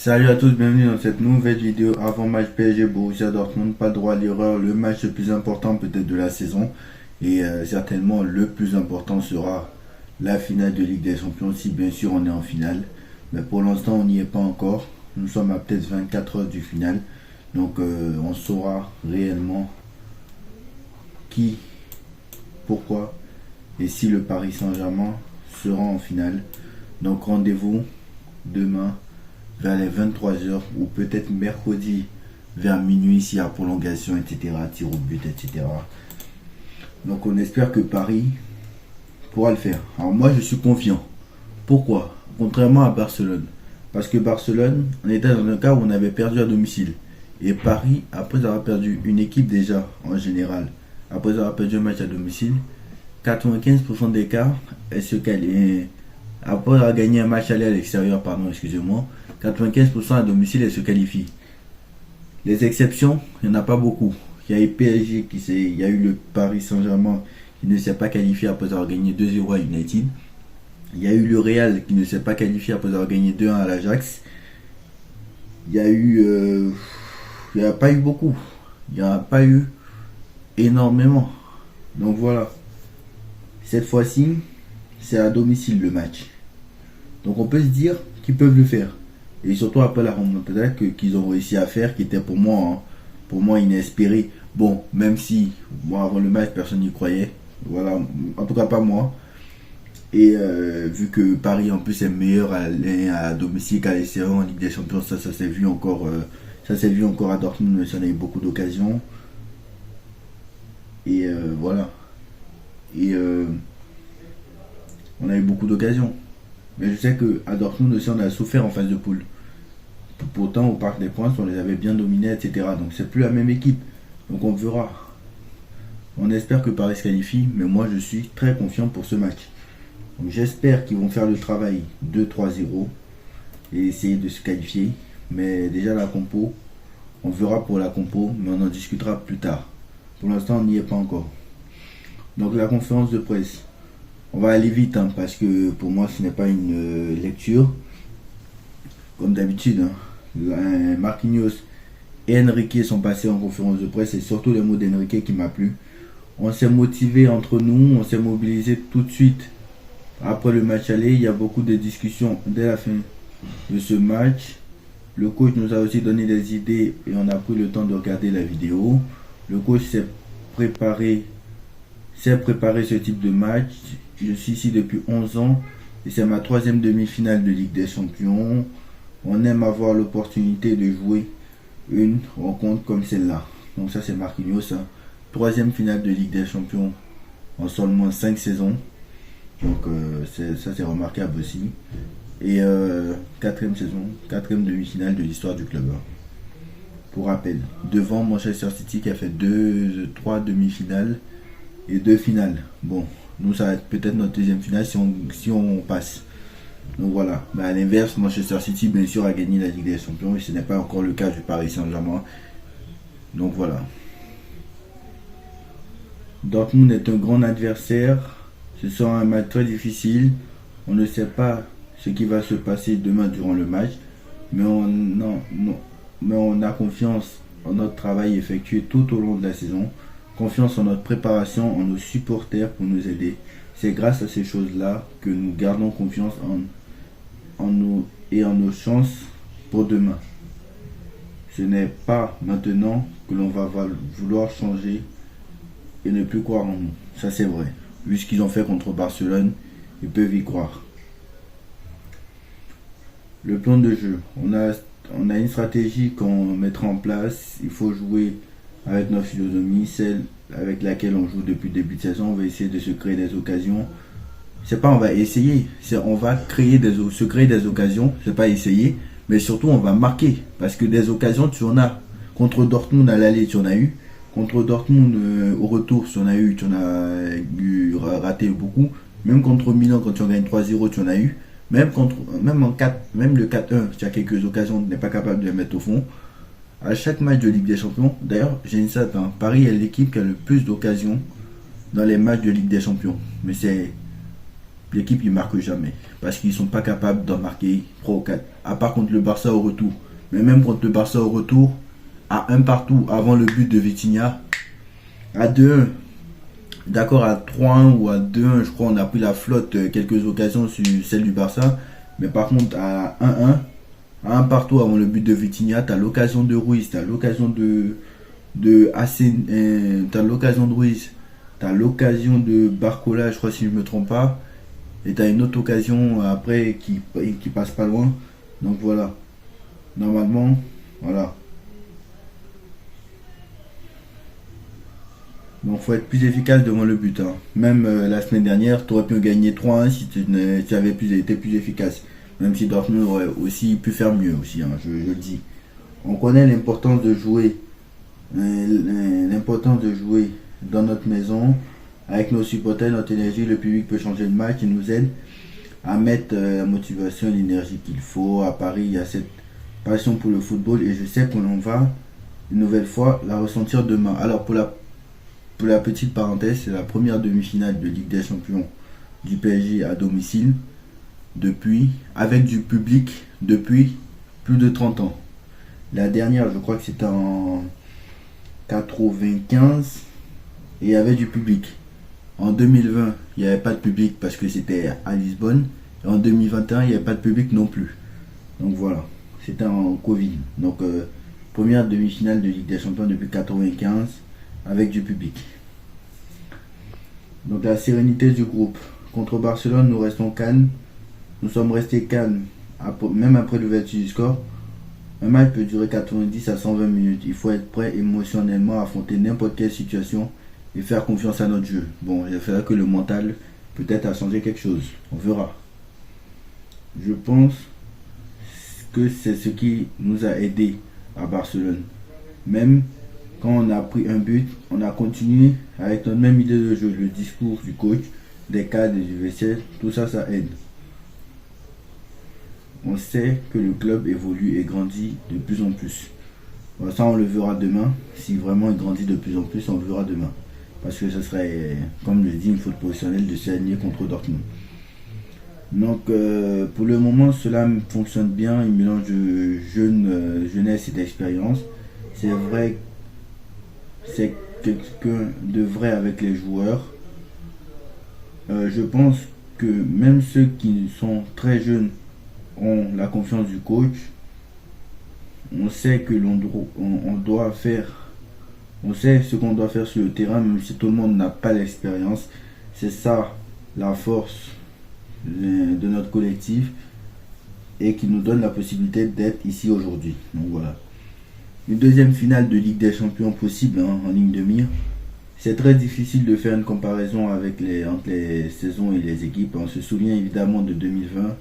Salut à tous, bienvenue dans cette nouvelle vidéo avant match PSG Borussia Dortmund. Pas droit à l'erreur, le match le plus important peut-être de la saison et certainement le plus important sera la finale de Ligue des Champions si bien sûr on est en finale. Mais pour l'instant on n'y est pas encore, nous sommes à peut-être 24 heures du final. Donc on saura réellement qui, pourquoi et si le Paris Saint-Germain sera en finale. Donc rendez-vous demain vers les 23 heures ou peut-être mercredi vers minuit s'il y a prolongation, etc., tir au but, etc. Donc on espère que Paris pourra le faire. Alors moi je suis confiant. Pourquoi? Contrairement à Barcelone. Parce que Barcelone, on était dans un cas où on avait perdu à domicile. Et Paris, après avoir perdu une équipe déjà en général, après avoir perdu un match à domicile, 95% des cas, elle se qualifie. Après avoir gagné un match aller à l'extérieur, pardon, excusez-moi, 95% à domicile, elle se qualifie. Les exceptions, il n'y en a pas beaucoup. Il y a eu PSG il y a eu le Paris Saint-Germain qui ne s'est pas qualifié après avoir gagné 2-0 à United. Il y a eu le Real qui ne s'est pas qualifié après avoir gagné 2-1 à l'Ajax. Il y a eu... il n'y a pas eu beaucoup. Il n'y a pas eu énormément. Donc voilà. Cette fois-ci, c'est à domicile le match. Donc on peut se dire qu'ils peuvent le faire. Et surtout après la remontada qu'ils ont réussi à faire, qui était pour moi inespéré. Bon, même si moi avant le match personne n'y croyait. Voilà, en tout cas pas moi. Et vu que Paris en plus est meilleur à domicile qu'à l'extérieur en Ligue des Champions, ça s'est vu encore. Ça s'est vu encore à Dortmund, mais ça a eu beaucoup d'occasions. Et voilà. Et on a eu beaucoup d'occasions. Mais je sais qu'à Dortmund aussi on a souffert en phase de poule. Pourtant au Parc des Princes on les avait bien dominés, etc. Donc c'est plus la même équipe. Donc on verra. On espère que Paris se qualifie, mais moi je suis très confiant pour ce match. Donc j'espère qu'ils vont faire le travail 2-3-0 et essayer de se qualifier. Mais déjà la compo, on verra pour la compo, mais on en discutera plus tard. Pour l'instant on n'y est pas encore. Donc la conférence de presse. On va aller vite parce que pour moi ce n'est pas une lecture. Comme d'habitude, Marquinhos et Enrique sont passés en conférence de presse et surtout les mots d'Enrique qui m'a plu. On s'est motivé entre nous, on s'est mobilisé tout de suite après le match aller. Il y a beaucoup de discussions dès la fin de ce match. Le coach nous a aussi donné des idées et on a pris le temps de regarder la vidéo. Le coach s'est préparé ce type de match. Je suis ici depuis 11 ans et c'est ma 3e demi-finale de Ligue des Champions. On aime avoir l'opportunité de jouer une rencontre comme celle-là. Donc ça c'est Marquinhos. 3e finale de Ligue des Champions en seulement 5 saisons. Donc ça c'est remarquable aussi. Et 4e saison, 4e demi-finale de l'histoire du club. Pour rappel, devant Manchester City qui a fait 3 demi-finales et 2 finales. Bon, nous ça va être peut-être notre 2e finale si on passe. Donc voilà, mais à l'inverse, Manchester City bien sûr a gagné la Ligue des Champions et ce n'est pas encore le cas du Paris Saint-Germain. Donc voilà. Dortmund est un grand adversaire. Ce sera un match très difficile. On ne sait pas ce qui va se passer demain durant le match, mais on a confiance en notre travail effectué tout au long de la saison. Confiance en notre préparation, en nos supporters pour nous aider. C'est grâce à ces choses-là que nous gardons confiance en nous et en nos chances pour demain. Ce n'est pas maintenant que l'on va vouloir changer et ne plus croire en nous. Ça c'est vrai. Vu ce qu'ils ont fait contre Barcelone, ils peuvent y croire. Le plan de jeu. On a une stratégie qu'on mettra en place. Il faut jouer avec notre philosophie, celle avec laquelle on joue depuis le début de saison. On va essayer de se créer des occasions. C'est pas on va essayer, c'est on va se créer des occasions. C'est pas essayer, mais surtout on va marquer. Parce que des occasions, tu en as. Contre Dortmund à l'aller, tu en as eu. Contre Dortmund au retour, tu en as eu. Tu en as raté beaucoup. Même contre Milan, quand tu en gagnes 3-0, tu en as eu. Même le 4-1, tu as quelques occasions, tu n'es pas capable de les mettre au fond. À chaque match de Ligue des Champions, d'ailleurs, j'ai une stat, Paris est l'équipe qui a le plus d'occasions dans les matchs de Ligue des Champions. Mais c'est l'équipe ne marque jamais. Parce qu'ils ne sont pas capables d'en marquer 3 ou 4. À part contre le Barça au retour. Mais même contre le Barça au retour, à un partout avant le but de Vitinha, à 2-1. D'accord, à 3-1 ou à 2-1, je crois, on a pris la flotte quelques occasions sur celle du Barça. Mais par contre, à 1-1, à un partout avant le but de Vitinha, tu as l'occasion de Ruiz, tu as l'occasion t'as l'occasion de Ruiz, tu as l'occasion de Barcola, je crois, si je ne me trompe pas. Et tu as une autre occasion après qui passe pas loin. Donc voilà. Normalement, voilà. Donc faut être plus efficace devant le but, hein. Même la semaine dernière, tu aurais pu gagner 3-1 si tu avais été plus efficace. Même si Dortmund aurait aussi pu faire mieux aussi, hein, je le dis. On connaît l'importance de jouer dans notre maison, avec nos supporters, notre énergie. Le public peut changer le match et nous aide à mettre la motivation et l'énergie qu'il faut. À Paris, il y a cette passion pour le football et je sais qu'on va une nouvelle fois la ressentir demain. Alors pour la petite parenthèse, c'est la première demi-finale de Ligue des Champions du PSG à domicile avec du public depuis plus de 30 ans. La dernière, je crois que c'était en 95 et il y avait du public. En 2020, il n'y avait pas de public parce que c'était à Lisbonne. Et en 2021, il n'y avait pas de public non plus. Donc voilà, c'était en Covid. Donc première demi-finale de Ligue des Champions depuis 95 avec du public. Donc la sérénité du groupe. Contre Barcelone, nous restons calmes. Nous sommes restés calmes, même après l'ouverture du score. Un match peut durer 90 à 120 minutes. Il faut être prêt émotionnellement à affronter n'importe quelle situation et faire confiance à notre jeu. Bon, il faudra que le mental peut-être a changé quelque chose. On verra. Je pense que c'est ce qui nous a aidés à Barcelone. Même quand on a pris un but, on a continué avec notre même idée de jeu. Le discours du coach, des cadres et du vestiaire, tout ça, ça aide. On sait que le club évolue et grandit de plus en plus. Bon, ça, on le verra demain. Si vraiment il grandit de plus en plus, on le verra demain. Parce que ce serait, comme le dit une faute professionnelle, de s'aligner contre Dortmund. Donc, pour le moment, cela fonctionne bien. Il mélange de jeunesse et d'expérience. C'est vrai, c'est quelqu'un de vrai avec les joueurs. Je pense que même ceux qui sont très jeunes ont la confiance du coach. On sait que on doit faire, on sait ce qu'on doit faire sur le terrain, même si tout le monde n'a pas l'expérience. C'est ça la force de notre collectif et qui nous donne la possibilité d'être ici aujourd'hui. Donc voilà. Une deuxième finale de Ligue des Champions possible, hein, en ligne de mire. C'est très difficile de faire une comparaison entre les saisons et les équipes. On se souvient évidemment de 2020.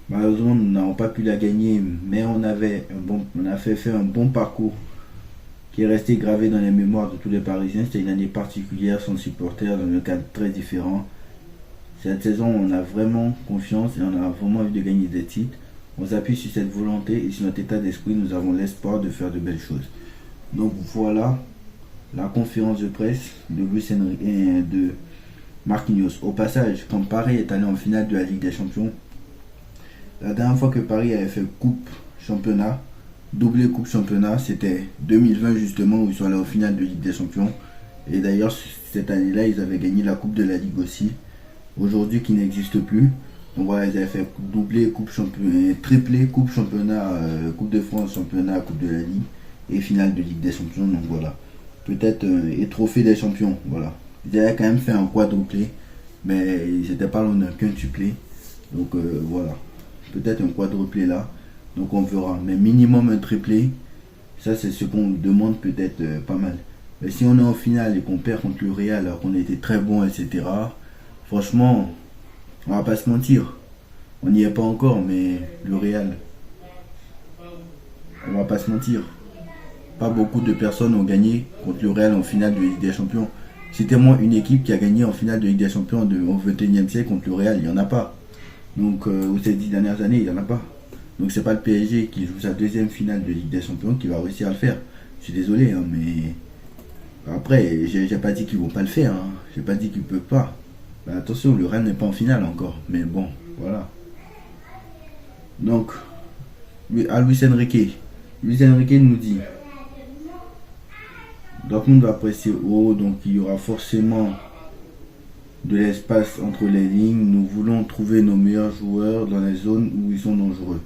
Malheureusement, nous n'avons pas pu la gagner, mais on a fait un bon parcours qui est resté gravé dans les mémoires de tous les Parisiens. C'était une année particulière, sans supporters, dans un cadre très différent. Cette saison, on a vraiment confiance et on a vraiment envie de gagner des titres. On s'appuie sur cette volonté et sur notre état d'esprit. Nous avons l'espoir de faire de belles choses. Donc voilà la conférence de presse de Luis Enrique et de Marquinhos. Au passage, quand Paris est allé en finale de la Ligue des Champions, la dernière fois que Paris avait fait coupe championnat, doublé coupe championnat, c'était 2020 justement, où ils sont allés en finale de Ligue des Champions. Et d'ailleurs, cette année-là, ils avaient gagné la coupe de la Ligue aussi. Aujourd'hui, qui n'existe plus. Donc voilà, ils avaient fait doublé coupe championnat, triplé coupe championnat, coupe de France, championnat, coupe de la Ligue et finale de Ligue des Champions. Donc voilà, peut-être et trophée des champions. Voilà, ils avaient quand même fait un quadruplé, mais ils n'étaient pas loin d'un quintuplé. Donc voilà, peut-être un quadruplé là. Donc on verra, mais minimum un triplé. Ça c'est ce qu'on demande peut-être pas mal. Mais si on est en finale et qu'on perd contre le Real alors qu'on a été très bon, etc. Franchement, on va pas se mentir. On n'y est pas encore, mais le Real, on va pas se mentir. Pas beaucoup de personnes ont gagné contre le Real en finale de Ligue des Champions. Citez-moi une équipe qui a gagné en finale de Ligue des Champions au XXIe siècle contre le Real, il n'y en a pas. Donc, ou ces 10 dernières années, il n'y en a pas. Donc, c'est pas le PSG qui joue sa deuxième finale de Ligue des Champions qui va réussir à le faire. Je suis désolé, mais après, j'ai pas dit qu'ils vont pas le faire. J'ai pas dit qu'ils peuvent pas. Bah, attention, le Rennes n'est pas en finale encore. Mais bon, voilà. Donc, à Luis Enrique. Luis Enrique nous dit Dortmund va presser haut, donc il y aura forcément de l'espace entre les lignes. Nous voulons trouver nos meilleurs joueurs dans les zones où ils sont dangereux.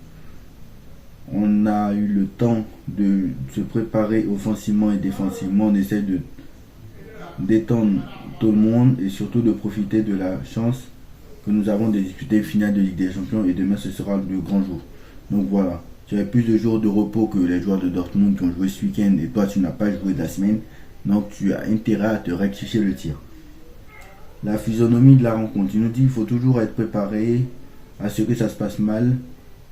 On a eu le temps de se préparer offensivement et défensivement. On essaie de détendre tout le monde et surtout de profiter de la chance que nous avons de disputer une finale de Ligue des Champions, et demain ce sera le grand jour. Donc voilà, tu as plus de jours de repos que les joueurs de Dortmund qui ont joué ce week-end et toi tu n'as pas joué de la semaine. Donc tu as intérêt à te rectifier le tir. La physionomie de la rencontre, il nous dit qu'il faut toujours être préparé à ce que ça se passe mal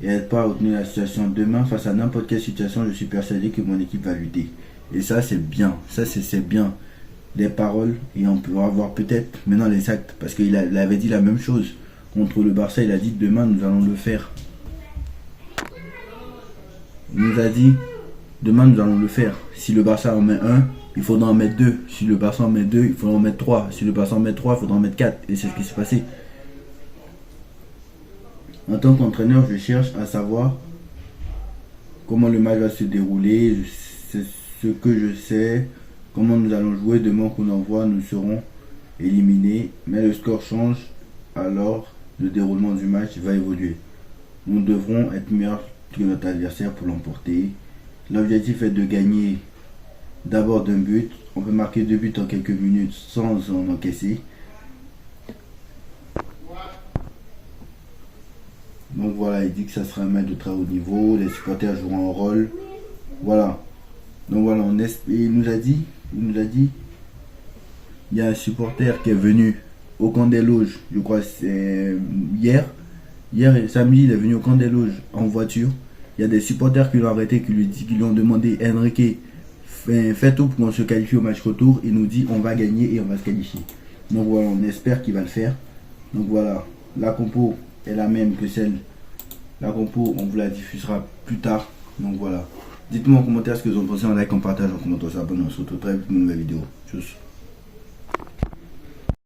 et être pas à retenir la situation. Demain, face à n'importe quelle situation, je suis persuadé que mon équipe va lutter. Et ça c'est bien, ça c'est bien. Des paroles, et on peut avoir peut-être maintenant les actes, parce qu'il avait dit la même chose contre le Barça. Il a dit demain nous allons le faire. Il nous a dit demain nous allons le faire. Si le Barça en met un, il faudra en mettre deux. Si le Barça en met deux, il faudra en mettre trois. Si le Barça en met trois, il faudra en mettre quatre. Et c'est ce qui s'est passé. En tant qu'entraîneur, je cherche à savoir comment le match va se dérouler. C'est ce que je sais. Comment nous allons jouer demain qu'on envoie, nous serons éliminés. Mais le score change, alors le déroulement du match va évoluer. Nous devrons être meilleurs que notre adversaire pour l'emporter. L'objectif est de gagner d'abord d'un but. On peut marquer 2 buts en quelques minutes sans en encaisser. Donc voilà, il dit que ça sera un match de très haut niveau. Les supporters joueront un rôle. Voilà. Donc voilà, il nous a dit, il y a un supporter qui est venu au camp des loges, je crois que c'est hier samedi, il est venu au camp des loges en voiture. Il y a des supporters qui l'ont arrêté, qui lui ont demandé Enrique, fais tout pour qu'on se qualifie au match retour. Il nous dit on va gagner et on va se qualifier. Donc voilà, on espère qu'il va le faire. Donc voilà, la compo est la même que celle. La compo, on vous la diffusera plus tard. Donc voilà. Dites-moi en commentaire ce que vous en pensez, en like, en partage, en commentant, en s'abonnant. On se retrouve très vite pour une nouvelle vidéo. Tchuss.